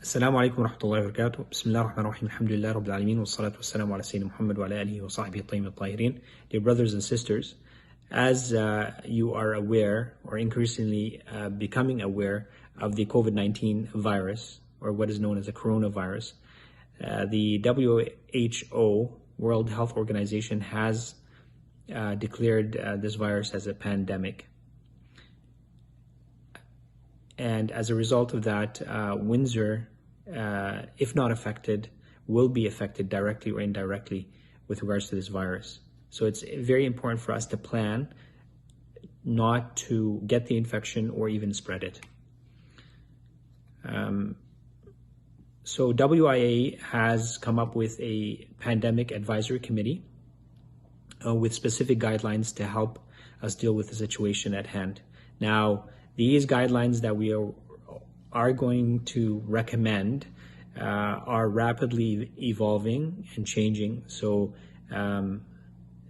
السلام عليكم ورحمة الله وبركاته. بسم الله الرحمن الرحيم. الحمد لله رب العالمين والصلاة والسلام على سيدنا محمد وعلى آله وصحبه الطيبين الطاهرين. Dear brothers and sisters, as you are aware or increasingly becoming aware of the COVID-19 virus, or what is known as the coronavirus, the WHO, World Health Organization, has declared this virus as a pandemic. And as a result of that, Windsor, if not affected, will be affected directly or indirectly with regards to this virus. So it's very important for us to plan not to get the infection or even spread it. So WIA has come up with a pandemic advisory committee with specific guidelines to help us deal with the situation at hand. Now, these guidelines that we are going to recommend are rapidly evolving and changing, so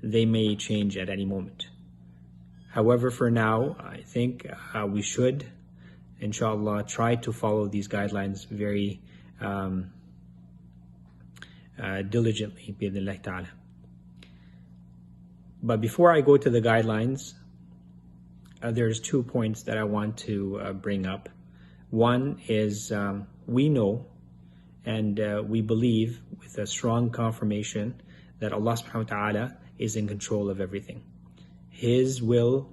they may change at any moment. However, for now, I think we should, inshallah, try to follow these guidelines very diligently, bi'idhnillah ta'ala. But before I go to the guidelines, there's 2 points that I want to bring up. One is we know and we believe with a strong confirmation that Allah subhanahu wa ta'ala is in control of everything. His will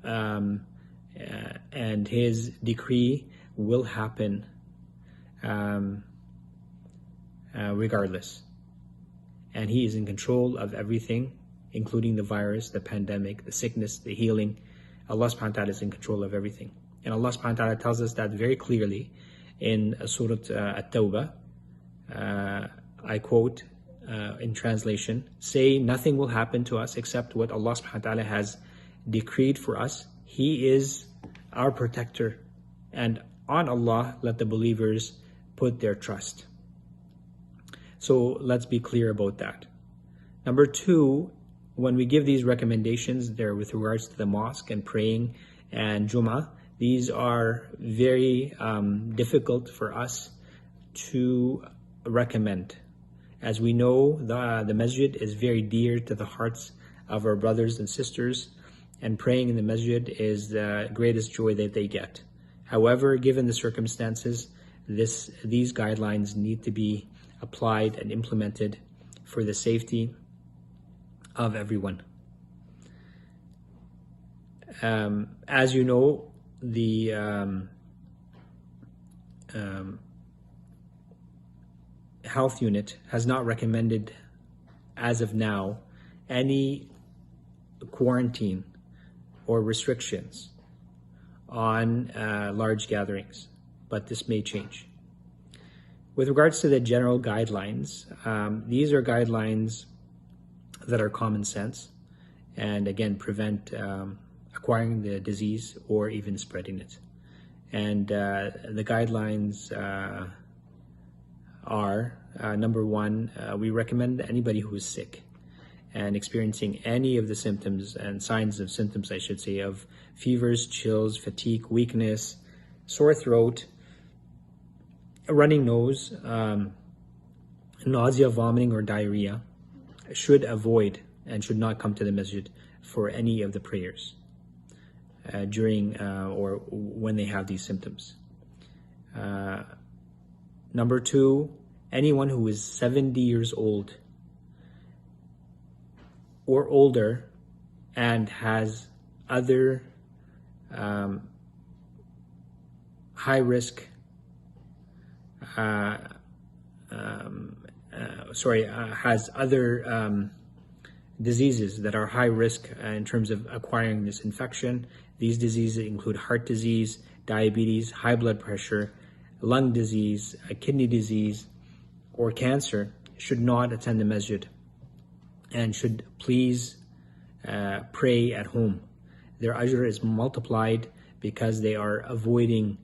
and His decree will happen regardless. And He is in control of everything, including the virus, the pandemic, the sickness, the healing. Allah subhanahu wa ta'ala is in control of everything. And Allah subhanahu wa ta'ala tells us that very clearly in Surah At-Tawbah. I quote in translation, "Say nothing will happen to us except what Allah subhanahu wa ta'ala has decreed for us. He is our protector, and on Allah let the believers put their trust." So let's be clear about that. Number 2, when we give these recommendations there with regards to the mosque and praying and Jum'ah, these are very difficult for us to recommend. As we know, the masjid is very dear to the hearts of our brothers and sisters, and praying in the masjid is the greatest joy that they get. However, given the circumstances, these guidelines need to be applied and implemented for the safety of everyone. As you know, the health unit has not recommended, as of now, any quarantine or restrictions on large gatherings, but this may change. With regards to the general guidelines, these are guidelines that are common sense and again prevent acquiring the disease or even spreading it. And the guidelines are number 1, we recommend anybody who is sick and experiencing any of the symptoms and signs of symptoms, I should say, of fevers, chills, fatigue, weakness, sore throat, a running nose, nausea, vomiting, or diarrhea, should avoid and should not come to the masjid for any of the prayers during or when they have these symptoms. Number 2, anyone who is 70 years old or older and has other high risk has other diseases that are high risk in terms of acquiring this infection. These diseases include heart disease, diabetes, high blood pressure, lung disease, kidney disease, or cancer, should not attend the masjid and should please pray at home. Their ajr is multiplied because they are avoiding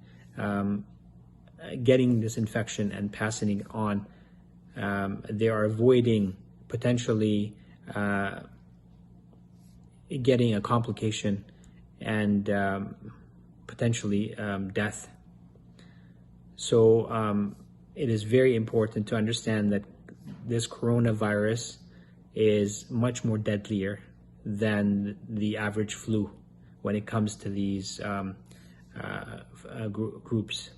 getting this infection and passing it on. They are avoiding potentially getting a complication and potentially death. So it is very important to understand that this coronavirus is much more deadlier than the average flu when it comes to these groups.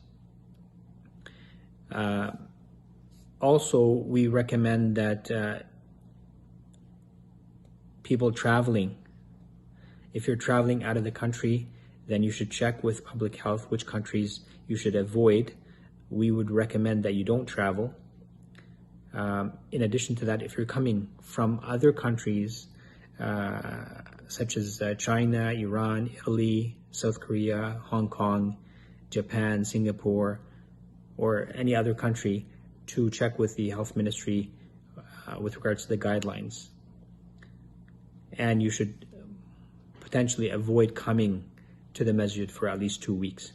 Also, we recommend that people traveling, if you're traveling out of the country, then you should check with public health which countries you should avoid. We would recommend that you don't travel. In addition to that, if you're coming from other countries, such as China, Iran, Italy, South Korea, Hong Kong, Japan, Singapore, or any other country, to check with the health ministry with regards to the guidelines. And you should potentially avoid coming to the masjid for at least 2 weeks.